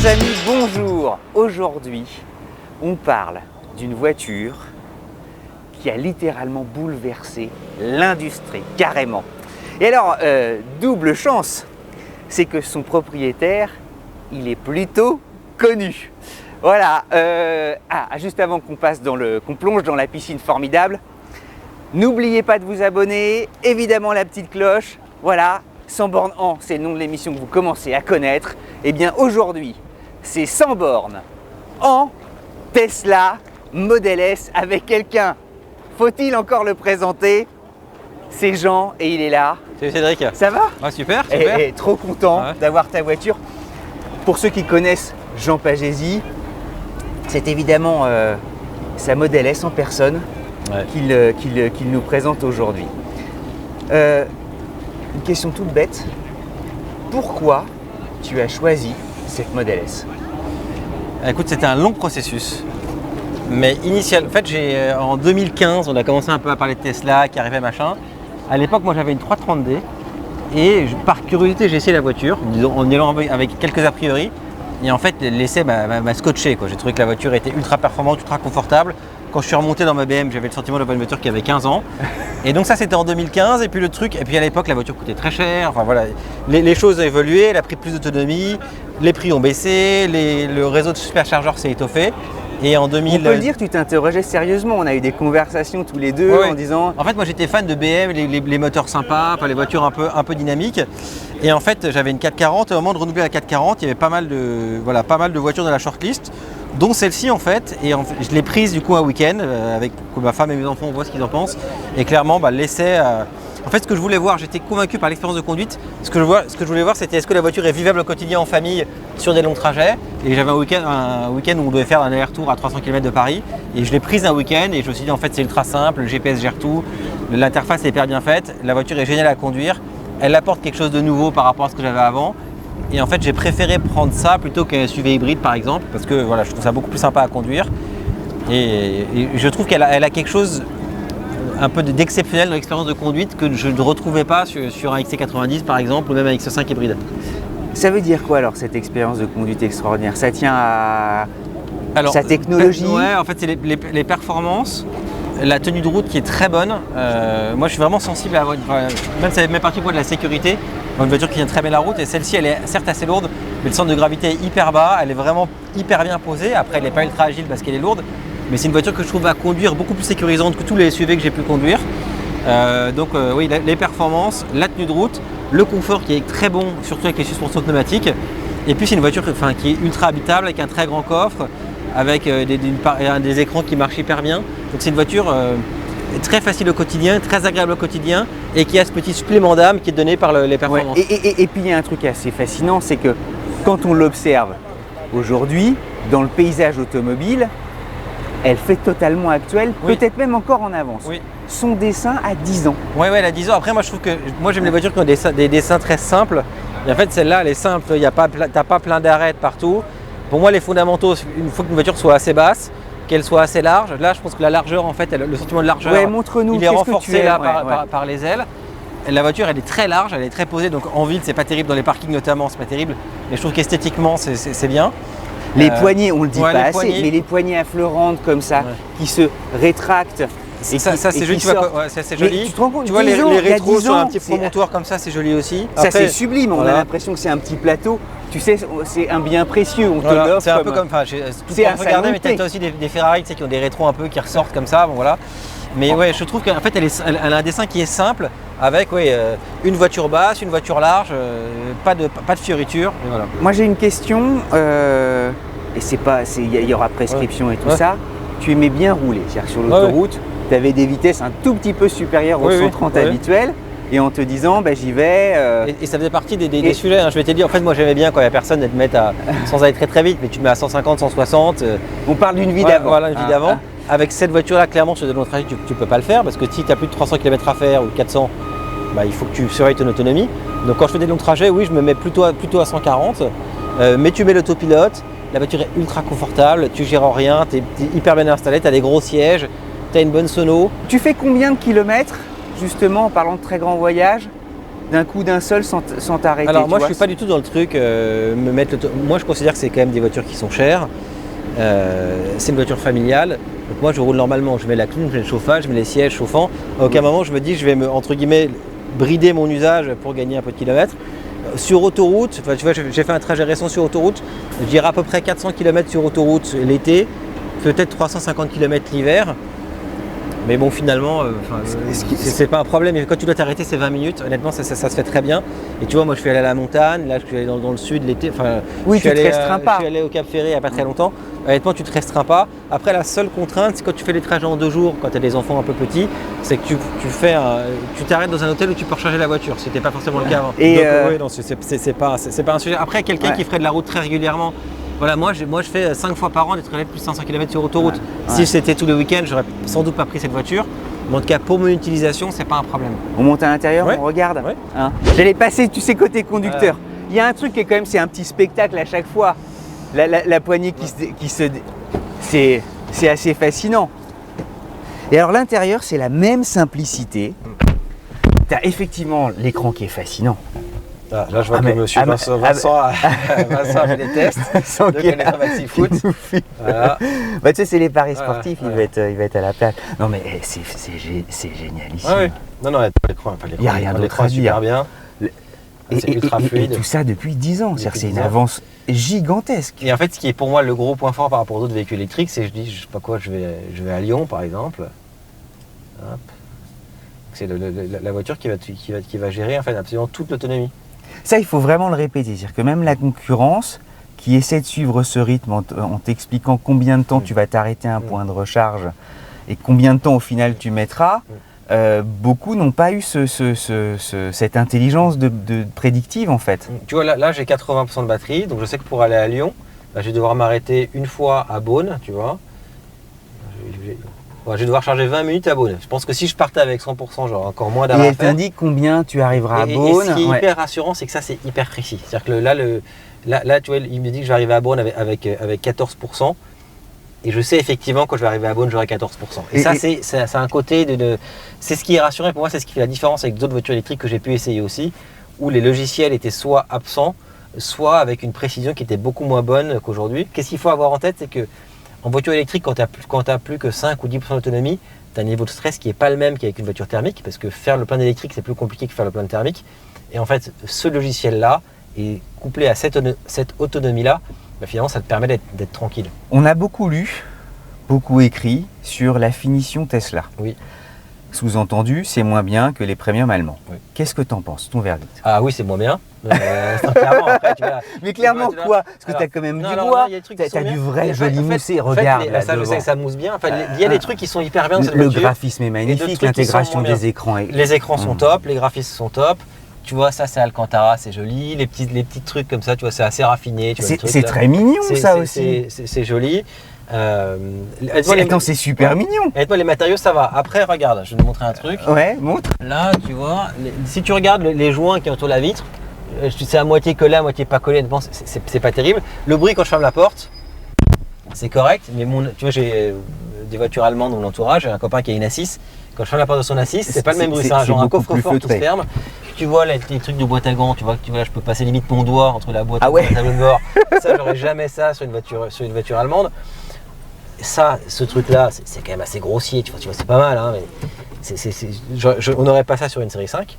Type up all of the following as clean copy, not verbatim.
Chers amis, bonjour. Aujourd'hui, on parle d'une voiture qui a littéralement bouleversé l'industrie, carrément. Et alors, double chance, c'est que son propriétaire, il est plutôt connu. Voilà, juste avant qu'on plonge dans la piscine formidable, n'oubliez pas de vous abonner, évidemment la petite cloche, voilà. 100 bornes en, c'est le nom de l'émission que vous commencez à connaître. Et bien aujourd'hui, c'est 100 bornes en Tesla Model S avec quelqu'un. Faut-il encore le présenter? C'est Jean et il est là. Salut Cédric. Ça va? Ouais, super. Et trop content d'avoir ta voiture. Pour ceux qui connaissent Jean Pagési, c'est évidemment sa Model S en personne qu'il nous présente aujourd'hui. Une question toute bête. Pourquoi tu as choisi cette Model S? Écoute, c'était un long processus. Mais en fait, en 2015, on a commencé un peu à parler de Tesla, qui arrivait machin. À l'époque, moi j'avais une 330D et par curiosité, j'ai essayé la voiture en y allant avec quelques a priori. Et en fait, l'essai m'a scotché, quoi. J'ai trouvé que la voiture était ultra performante, ultra confortable. Quand je suis remonté dans ma BM, j'avais le sentiment d'avoir une voiture qui avait 15 ans. Et donc ça, c'était en 2015. Et puis à l'époque, la voiture coûtait très cher. Enfin voilà, les choses ont évolué, elle a pris plus d'autonomie, les prix ont baissé, le réseau de superchargeurs s'est étoffé. Et en 2000... On peut le dire, tu t'interrogeais sérieusement. On a eu des conversations tous les deux en disant... En fait, moi j'étais fan de BM, les moteurs sympas, enfin, les voitures un peu dynamiques. Et en fait, j'avais une 440. Et au moment de renouveler la 440, il y avait pas mal de voitures dans la shortlist, dont celle-ci en fait. Et je l'ai prise du coup un week-end avec ma femme et mes enfants, on voit ce qu'ils en pensent. Et clairement, l'essai... En fait, ce que je voulais voir, j'étais convaincu par l'expérience de conduite. Ce que je voulais voir, c'était est-ce que la voiture est vivable au quotidien en famille sur des longs trajets. Et j'avais un week-end où on devait faire un aller-retour à 300 km de Paris. Et je l'ai prise un week-end et je me suis dit en fait c'est ultra simple, le GPS gère tout, l'interface est hyper bien faite, la voiture est géniale à conduire, elle apporte quelque chose de nouveau par rapport à ce que j'avais avant. Et en fait j'ai préféré prendre ça plutôt qu'un SUV hybride par exemple, parce que voilà, je trouve ça beaucoup plus sympa à conduire. Et je trouve qu'elle a quelque chose un peu d'exceptionnel dans l'expérience de conduite que je ne retrouvais pas sur un XC90 par exemple ou même un X5 hybride. Ça veut dire quoi alors cette expérience de conduite extraordinaire? Ça tient à sa technologie? Ouais, en fait c'est les performances, la tenue de route qui est très bonne. Moi je suis vraiment sensible à même ça fait partie de la sécurité. Une voiture qui tient très bien la route et celle-ci elle est certes assez lourde mais le centre de gravité est hyper bas, elle est vraiment hyper bien posée. Après elle n'est pas ultra agile parce qu'elle est lourde. Mais c'est une voiture que je trouve à conduire beaucoup plus sécurisante que tous les SUV que j'ai pu conduire. Oui, les performances, la tenue de route, le confort qui est très bon, surtout avec les suspensions pneumatiques. Et puis c'est une voiture qui est ultra habitable avec un très grand coffre, avec des écrans qui marchent hyper bien. Donc c'est une voiture très facile au quotidien, très agréable au quotidien et qui a ce petit supplément d'âme qui est donné par les performances. Ouais. Et puis il y a un truc assez fascinant, c'est que quand on l'observe aujourd'hui dans le paysage automobile, elle fait totalement actuelle, peut-être même encore en avance. Oui. Son dessin a 10 ans. Oui, elle a 10 ans. Après, moi, je trouve que j'aime les voitures qui ont des dessins très simples. Et en fait, celle-là, elle est simple. Tu n'as pas plein d'arêtes partout. Pour moi, les fondamentaux, il faut qu'une voiture soit assez basse, qu'elle soit assez large. Là, je pense que la largeur, en fait, le sentiment de largeur, montre-nous, il est renforcé là par les ailes. Et la voiture, elle est très large, elle est très posée. Donc en ville, c'est pas terrible. Dans les parkings notamment, c'est pas terrible. Mais je trouve qu'esthétiquement, c'est bien. Les poignées, on le dit pas assez, mais les poignées affleurantes comme ça, qui se rétractent. Ça c'est joli, c'est joli. Tu te rends compte, tu vois les rétros sur un petit promontoire comme ça, c'est joli aussi. Ça c'est sublime, on a l'impression que c'est un petit plateau. Tu sais, c'est un bien précieux, on te l'offre. C'est un peu comme, c'est à regarder, mais tu as aussi des Ferrari qui ont des rétros un peu qui ressortent comme ça, bon voilà. Mais ouais, je trouve qu'en fait elle a un dessin qui est simple, avec une voiture basse, une voiture large, pas de fioritures. Voilà. Moi j'ai une question, et il y aura prescription et tout ça. Tu aimais bien rouler, c'est-à-dire sur l'autoroute, tu avais des vitesses un tout petit peu supérieures aux 130 habituelles. Et en te disant, j'y vais. Et ça faisait partie des sujets. Je vais te dire, en fait, moi j'aimais bien quand il n'y a personne de te mettre sans aller très très vite, mais tu te mets à 150, 160. On parle d'une vie d'avant. Voilà, une vie d'avant. Avec cette voiture-là, clairement, sur de longs trajets, tu ne peux pas le faire parce que si tu as plus de 300 km à faire ou 400, il faut que tu surveilles ton autonomie. Donc quand je fais des longs trajets, oui, je me mets plutôt à 140. Mais tu mets l'autopilote, la voiture est ultra confortable, tu gères rien, tu es hyper bien installé, tu as des gros sièges, tu as une bonne sono. Tu fais combien de kilomètres, justement, en parlant de très grands voyages, d'un coup d'un seul sans t'arrêter? Alors moi tu je suis pas du tout dans le truc, moi je considère que c'est quand même des voitures qui sont chères. C'est une voiture familiale. Donc moi je roule normalement, je mets la clim, je mets le chauffage, je mets les sièges chauffants. À aucun moment je me dis je vais entre guillemets brider mon usage pour gagner un peu de kilomètres. Sur autoroute, tu vois, j'ai fait un trajet récent sur autoroute, je dirais à peu près 400 km sur autoroute l'été, peut-être 350 km l'hiver. Mais bon, finalement, c'est pas un problème. Et quand tu dois t'arrêter, c'est 20 minutes. Honnêtement, ça se fait très bien. Et tu vois, moi, je suis allé à la montagne. Là, je suis allé dans le sud l'été. Oui, tu te restreins pas. Je suis allé au Cap Ferré il n'y a pas très longtemps. Honnêtement, tu te restreins pas. Après, la seule contrainte, c'est quand tu fais les trajets en 2 jours, quand tu as des enfants un peu petits, c'est que tu t'arrêtes dans un hôtel où tu peux recharger la voiture. Ce n'était pas forcément le cas avant. Et donc, oui, non, c'est pas un sujet. Après, quelqu'un qui ferait de la route très régulièrement. Voilà, moi je fais 5 fois par an des trajets de plus de 500 km sur autoroute. Si c'était tous les week-ends, j'aurais sans doute pas pris cette voiture. Mais en tout cas, pour mon utilisation, c'est pas un problème. On monte à l'intérieur, Ouais. on regarde. Ouais. Hein. J'allais passer, tu sais, côté conducteur. Il y a un truc qui est quand même, c'est un petit spectacle à chaque fois. La poignée c'est assez fascinant. Et alors l'intérieur, c'est la même simplicité. Tu as effectivement l'écran qui est fascinant. Ah, là, je vois que monsieur Vincent a fait des tests. Sans Donc, on est sur Maxi Foot. Voilà. Bah, tu sais, c'est les paris Voilà, sportifs, ouais. il va être à la place. Non, mais c'est génialissime. Ah oui. Non, l'écran, Il y a rien d'autre l'écran à est super dire. bien. C'est ultra Et fluide. tout ça depuis 10 ans. C'est-à-dire, Depuis c'est une 10 ans. avance gigantesque. Et en fait, ce qui est pour moi le gros point fort par rapport aux autres véhicules électriques, c'est que je sais pas quoi, je vais à Lyon par exemple. Hop. C'est la voiture qui va gérer en fait absolument toute l'autonomie. Ça, il faut vraiment le répéter. C'est-à-dire que même la concurrence qui essaie de suivre ce rythme en t'expliquant combien de temps tu vas t'arrêter à un point de recharge et combien de temps au final tu mettras, beaucoup n'ont pas eu cette intelligence de prédictive en fait. Tu vois, là j'ai 80% de batterie, donc je sais que pour aller à Lyon, je vais devoir m'arrêter une fois à Beaune, tu vois. Je vais devoir charger 20 minutes à Beaune. Je pense que si je partais avec 100%, j'aurais encore moins d'arrêt. Et elle t'indique combien tu arriveras à Beaune. Et ce qui est hyper rassurant, c'est que ça, c'est hyper précis. C'est-à-dire que là, tu vois, il me dit que je vais arriver à Beaune avec 14%. Et je sais effectivement quand je vais arriver à Beaune, j'aurai 14%. Et ça, c'est un côté c'est ce qui est rassurant. Pour moi, c'est ce qui fait la différence avec d'autres voitures électriques que j'ai pu essayer aussi, où les logiciels étaient soit absents, soit avec une précision qui était beaucoup moins bonne qu'aujourd'hui. Qu'est-ce qu'il faut avoir en tête, c'est que en voiture électrique, quand tu n'as plus que 5 ou 10% d'autonomie, tu as un niveau de stress qui n'est pas le même qu'avec une voiture thermique, parce que faire le plein électrique, c'est plus compliqué que faire le plein thermique. Et en fait, ce logiciel-là, est couplé à cette autonomie-là, finalement, ça te permet d'être tranquille. On a beaucoup lu, beaucoup écrit sur la finition Tesla. Oui. Sous-entendu, c'est moins bien que les premium allemands. Oui. Qu'est-ce que tu en penses, ton verdict? Ah oui, c'est moins bien. Clairement, après, mais clairement quoi? Parce que tu as quand même du bois, tu as du vrai joli moussé, regarde là ça, je sais que ça mousse bien. Il y a des trucs qui sont hyper bien dans cette le voiture. graphisme est magnifique, l'intégration des écrans est... Les écrans sont top, les graphismes sont top. Tu vois, ça c'est Alcantara, c'est joli. Les petits trucs comme ça, tu vois, c'est assez raffiné. C'est très mignon ça aussi. C'est joli. Attends, c'est super mignon. Et toi, les matériaux, ça va. Après, regarde, je vais te montrer un truc. Ouais, montre. Là, tu vois, si tu regardes les joints qui entourent la vitre, c'est à moitié collé, à moitié pas collé. C'est pas terrible. Le bruit quand je ferme la porte, c'est correct. Mais tu vois, j'ai des voitures allemandes dans mon entourage. J'ai un copain qui a une A6. Quand je ferme la porte de son A6, c'est pas le même bruit. C'est genre un coffre-fort qui se ferme. Tu vois les trucs de boîte à gants, tu vois là je peux passer limite mon doigt entre la boîte et le tableau de bord. Ça, j'aurais jamais ça sur une voiture allemande. Ça, ce truc-là, c'est quand même assez grossier, tu vois, c'est pas mal, hein, mais on n'aurait pas ça sur une série 5.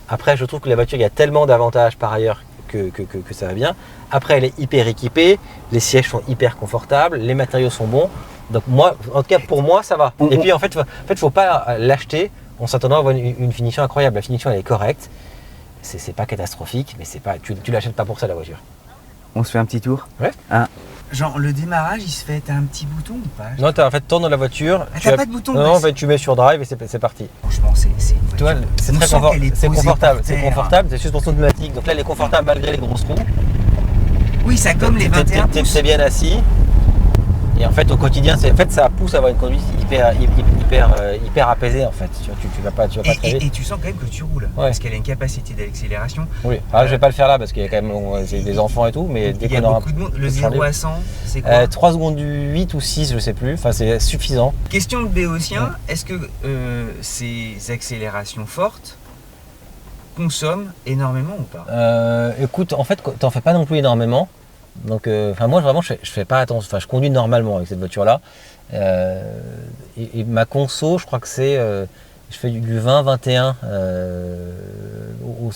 Après, je trouve que la voiture, il y a tellement d'avantages par ailleurs que ça va bien. Après, elle est hyper équipée, les sièges sont hyper confortables, les matériaux sont bons. Donc moi, en tout cas pour moi, ça va. Et puis en fait, faut pas l'acheter en s'attendant à avoir une finition incroyable. La finition, elle est correcte. C'est pas catastrophique, mais tu l'achètes pas pour ça la voiture. On se fait un petit tour? Ouais. Genre le démarrage, il se fait, t'as un petit bouton ou pas? Non, en fait, tourne dans la voiture. T'as pas de bouton? Non, en fait, tu mets sur drive et c'est parti. Franchement, c'est une voiture. C'est très confortable. C'est confortable, c'est suspension pneumatique. Donc là, elle est confortable malgré les grosses roues. Oui, ça comme les 21 pouces. T'es bien assis. Et en fait, au quotidien, ça pousse à avoir une conduite hyper apaisée en fait. Tu vas pas très vite. Et tu sens quand même que tu roules, parce qu'elle a une capacité d'accélération. Oui. Alors, je vais pas le faire là parce qu'il y a quand même des enfants et tout, mais il y a beaucoup de monde. Le 0 à 100, c'est quoi? 3 secondes du 8 ou 6, je sais plus. Enfin, c'est suffisant. Question de Béotien, est-ce que ces accélérations fortes consomme énormément ou pas? Écoute, en fait, t'en fais pas non plus énormément. Donc, moi, vraiment, je fais pas attention. Enfin, je conduis normalement avec cette voiture-là. Et ma conso, je crois que c'est... je fais du 20-21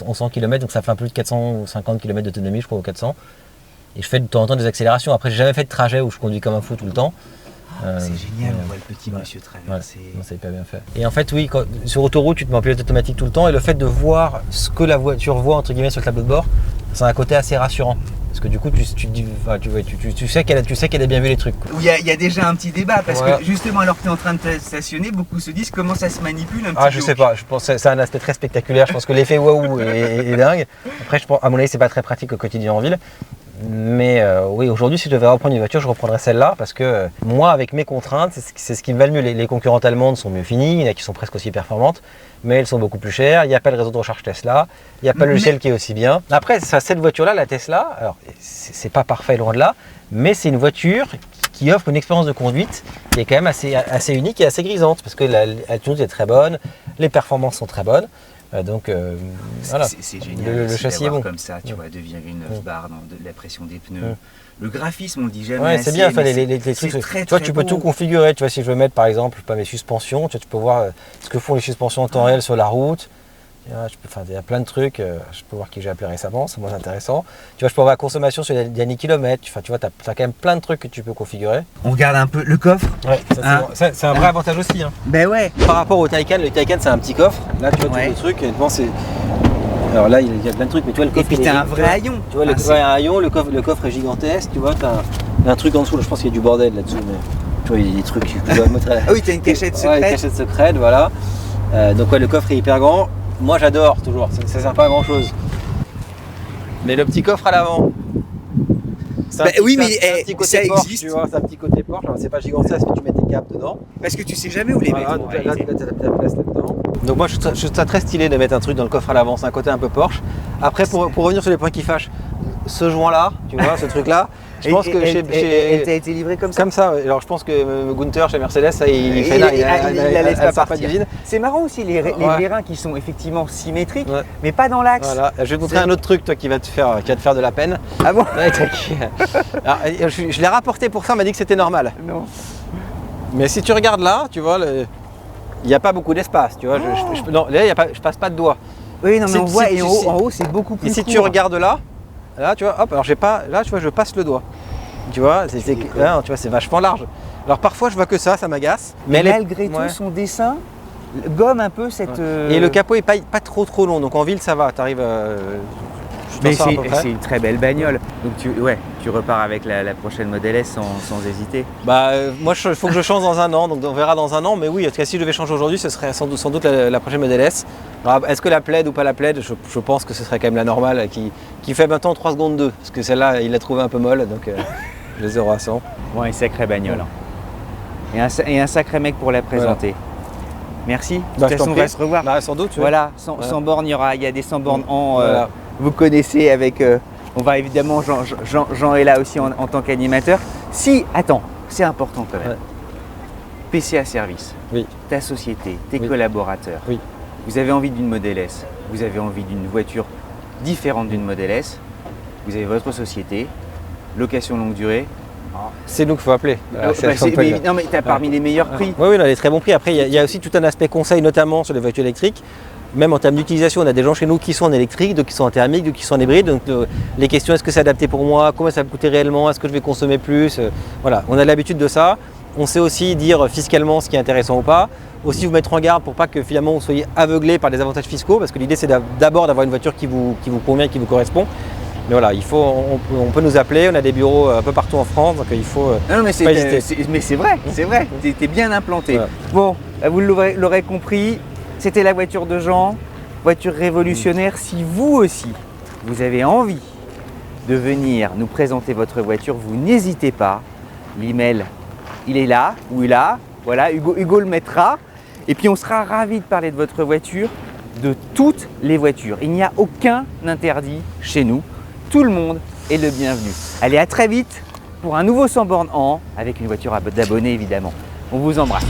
au 100 km, donc ça fait un peu plus de 450 km d'autonomie, je crois, ou 400. Et je fais de temps en temps des accélérations. Après, j'ai jamais fait de trajet où je conduis comme un fou tout le temps. C'est génial, on voit le petit monsieur traverser. Ouais, c'est hyper bien fait. Et en fait, oui, sur autoroute, tu te mets en pilote automatique tout le temps. Et le fait de voir ce que la voiture voit, entre guillemets, sur le tableau de bord, c'est un côté assez rassurant. Parce que du coup, tu sais qu'elle a bien vu les trucs. Il y a déjà un petit débat, parce que justement, alors que tu es en train de stationner, beaucoup se disent comment ça se manipule un petit peu. Je sais pas, je pense que c'est un aspect très spectaculaire. Je pense que l'effet waouh est dingue. Après, à mon avis, c'est pas très pratique au quotidien en ville. Mais oui, aujourd'hui, si je devais reprendre une voiture, je reprendrais celle-là parce que moi, avec mes contraintes, c'est ce qui me va le mieux. Les concurrentes allemandes sont mieux finies, il y en a qui sont presque aussi performantes, mais elles sont beaucoup plus chères. Il n'y a pas le réseau de recharge Tesla, il n'y a pas le logiciel qui est aussi bien. Après, cette voiture-là, la Tesla, alors c'est pas parfait loin de là, mais c'est une voiture qui offre une expérience de conduite qui est quand même assez unique et assez grisante parce que la conduite est très bonne, les performances sont très bonnes. Donc voilà. C'est génial le châssis est bon. Comme ça, tu vois, 2,9 bars de la pression des pneus. Le graphisme, on le dit jamais. Ouais, c'est bien, les trucs. Très, tu vois, tu peux tout configurer. Tu vois, si je veux mettre par exemple pas mes suspensions, tu peux voir ce que font les suspensions en temps réel sur la route. Il y a plein de trucs. Je peux voir qui j'ai appelé récemment, c'est moins intéressant. Tu vois, je peux voir la consommation sur les derniers kilomètres. Tu vois, tu as quand même plein de trucs que tu peux configurer. On regarde un peu le coffre. Ouais, c'est un vrai avantage aussi. Hein. Ben ouais. Par rapport au Taycan, le Taycan c'est un petit coffre. Là, tu vois, tous les trucs. C'est... Alors là, il y a plein de trucs, mais tu vois, le coffre. Et puis t'as un vrai haillon. Tu vois, un haillon, le coffre est gigantesque. Tu vois, t'as un truc en dessous. Là, je pense qu'il y a du bordel là-dessous. Mais tu vois, il y a des trucs que tu dois montrer. Ah oui, t'as une cachette secrète. Ouais, une cachette secrète, voilà. Donc, ouais, le coffre est hyper grand. Moi j'adore toujours, ça sert pas à grand chose. Mais le petit coffre à l'avant. Oui, mais ça Porsche, existe. Tu vois, c'est un petit côté Porsche, c'est pas gigantesque, mais tu mets tes câbles dedans. Parce que tu sais jamais où les mettre. Donc là, t'as la place là-dedans. Donc moi je trouve ça très stylé de mettre un truc dans le coffre à l'avant, c'est un côté un peu Porsche. Après pour revenir sur les points qui fâchent, ce joint là, tu vois, ce truc là. Je pense que elle t'a été livrée comme ça. Comme ça, alors je pense que Gunther chez Mercedes, ça, il la laisse pas partir. d'usine. C'est marrant aussi les vérins qui sont effectivement symétriques, mais pas dans l'axe. Voilà. Je vais te montrer un autre truc toi qui va te faire de la peine. Ah bon? Alors, je l'ai rapporté pour ça, on m'a dit que c'était normal. Non. Mais si tu regardes là, tu vois, il n'y a pas beaucoup d'espace, tu vois. Non, là, je passe pas de doigts. Oui, non, mais on voit, et en haut, c'est beaucoup plus. Et si court. tu regardes là, tu vois, hop, alors j'ai pas, là, tu vois, je passe le doigt. Tu vois, c'est vachement large. Alors parfois, je vois que ça m'agace. Mais malgré tout, son dessin gomme un peu cette. Et le capot est pas trop long, donc en ville, ça va. T'arrives. Mais c'est une très belle bagnole. Donc tu repars avec la prochaine Model S sans hésiter. Moi, il faut que je change dans un an, donc on verra dans un an. Mais oui, en tout cas, si je devais changer aujourd'hui, ce serait sans doute la prochaine Model S. Alors, est-ce que la plaide ou pas la plaide, je pense que ce serait quand même la normale qui fait maintenant 3 secondes 2. Parce que celle-là, il l'a trouvée un peu molle, donc je les aurai à 100. Bon, une sacrée bagnole. Et un sacré mec pour la présenter. Voilà. Merci. De toute façon, on va se revoir. Sans doute. Voilà, sans borne, il y a des sans bornes en. Voilà. Vous connaissez avec. On va évidemment, Jean est là aussi en tant qu'animateur. Attends, c'est important quand même. PCA Service, ta société, tes collaborateurs. Vous avez envie d'une Model S, vous avez envie d'une voiture différente d'une Model S, vous avez votre société, location longue durée. C'est nous qu'il faut appeler. Non mais tu as parmi les meilleurs prix. Oui, on a des très bons prix. Après, il y a aussi tout un aspect conseil, notamment sur les voitures électriques. Même en termes d'utilisation, on a des gens chez nous qui sont en électrique, d'autres qui sont en thermique, d'autres qui sont en hybride. Donc les questions, est-ce que c'est adapté pour moi? Combien ça va me coûter réellement? Est-ce que je vais consommer plus? Voilà, on a l'habitude de ça. On sait aussi dire fiscalement ce qui est intéressant ou pas. Aussi vous mettre en garde pour pas que finalement vous soyez aveuglé par des avantages fiscaux, parce que l'idée c'est d'abord d'avoir une voiture qui vous convient, qui vous correspond. Mais voilà, on peut nous appeler, on a des bureaux un peu partout en France, donc il faut non, mais pas hésiter. Mais c'est vrai, t'es bien implanté. Voilà. Bon, vous l'aurez compris, c'était la voiture de Jean, voiture révolutionnaire. Si vous aussi, vous avez envie de venir nous présenter votre voiture, vous n'hésitez pas. L'email, il est là, ou là, voilà, Hugo le mettra. Et puis on sera ravis de parler de votre voiture, de toutes les voitures. Il n'y a aucun interdit chez nous. Tout le monde est le bienvenu. Allez, à très vite pour un nouveau 100 bornes avec une voiture d'abonnés évidemment. On vous embrasse.